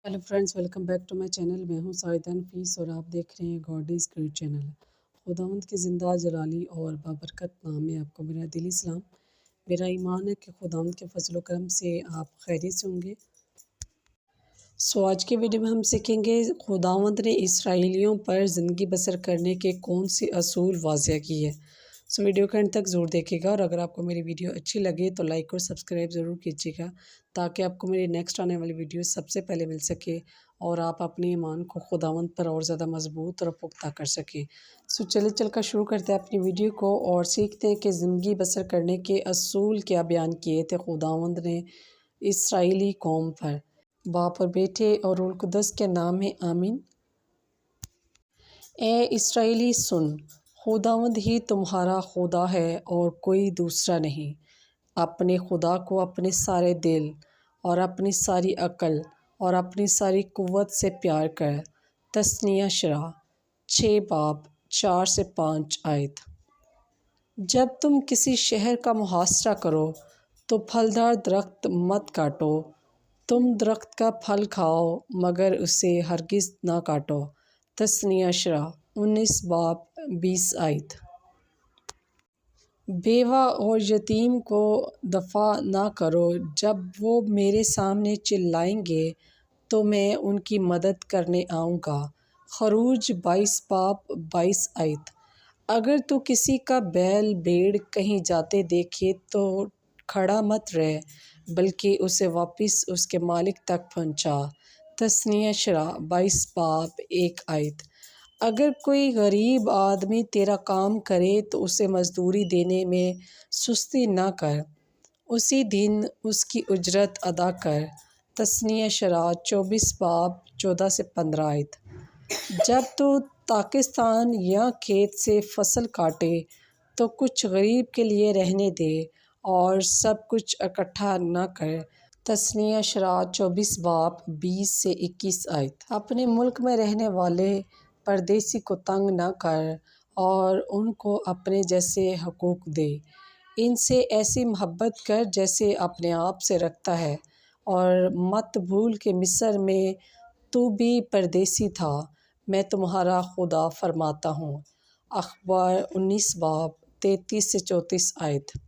Hello friends, welcome back to my channel. मैं हूं साइदा नफीस और आप देख रहे हैं गॉडीज़ क्रिएट चैनल। खुदावंद के ज़िंदा जलाली और बाबरकत नाम में आपको मेरा दिली सलाम। मेरा ईमान है कि खुदावंद के फजल करम से आप खैरियत से होंगे। आज के वीडियो में हम सीखेंगे खुदावंद ने इसराइलियों पर ज़िंदगी बसर करने के कौन से असूल वाज़िया किए। वीडियो के अंत तक ज़रूर देखिएगा और अगर आपको मेरी वीडियो अच्छी लगे तो लाइक और सब्सक्राइब ज़रूर कीजिएगा ताकि आपको मेरी नेक्स्ट आने वाली वीडियो सबसे पहले मिल सके और आप अपने ईमान को खुदावंद पर और ज़्यादा मजबूत और पुख्ता कर सकें। चलिए चलकर शुरू करते हैं अपनी वीडियो को और सीखते हैं कि ज़िंदगी बसर करने के असूल क्या बयान किए थे खुदावंद ने इसराइली कौम पर। बाप और बेटे और रूह कुद्दस के नाम में आमीन। ए इसराइली सुन, खुदावंद ही तुम्हारा खुदा है और कोई दूसरा नहीं। अपने खुदा को अपने सारे दिल और अपनी सारी अक्ल और अपनी सारी कुव्वत से प्यार कर। तस्निया शरा 6 बाब 4 से 5 आयत। जब तुम किसी शहर का मुहासरा करो तो फलदार दरख्त मत काटो। तुम दरख्त का फल खाओ मगर उसे हरगिज़ ना काटो। तस्निया शरा 19 बाब 20 आयत। बेवा और यतीम को दफ़ा ना करो। जब वो मेरे सामने चिल्लाएंगे तो मैं उनकी मदद करने आऊँगा। खरूज 22 बाब 22 आयत। अगर तू किसी का बैल भेड़ कहीं जाते देखे तो खड़ा मत रह, बल्कि उसे वापस उसके मालिक तक पहुँचा। तस्निया शरा 22 बाब 1 आयत। अगर कोई गरीब आदमी तेरा काम करे तो उसे मजदूरी देने में सुस्ती ना कर, उसी दिन उसकी उजरत अदा कर। तस्निया शरा 24 बाब 14 से 15 आयत। जब तो पाकिस्तान या खेत से फसल काटे तो कुछ गरीब के लिए रहने दे और सब कुछ इकट्ठा न कर। तस्निया शरा 24 बाब 20 से 21 आयत। अपने मुल्क में रहने वाले परदेसी को तंग न कर और उनको अपने जैसे हकूक़ दे। इनसे ऐसी मोहब्बत कर जैसे अपने आप से रखता है और मत भूल कि मिस्र में तू भी परदेसी था। मैं तुम्हारा खुदा फरमाता हूँ। अखबार 19 बाब 33 से 34 आयत।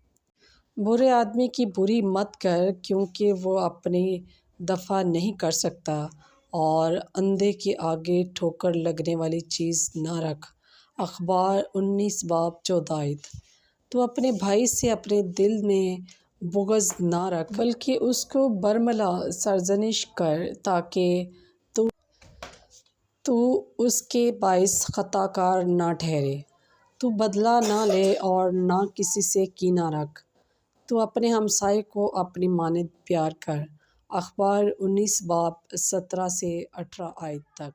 बुरे आदमी की बुरी मत कर क्योंकि वो अपनी दफ़ा नहीं कर सकता और अंधे के आगे ठोकर लगने वाली चीज़ ना रख। अखबार 19 बाब 14 आयत। तो अपने भाई से अपने दिल में बुग़्ज़ ना रख, बल्कि उसको बरमला सरजनिश कर ताकि तू उसके बाइस ख़ताकार ना ठहरे। तू बदला ना ले और ना किसी से कीना रख। तू अपने हमसाये को अपनी मानद प्यार कर। अखबार 19 बाब 17 से 18 आयत तक।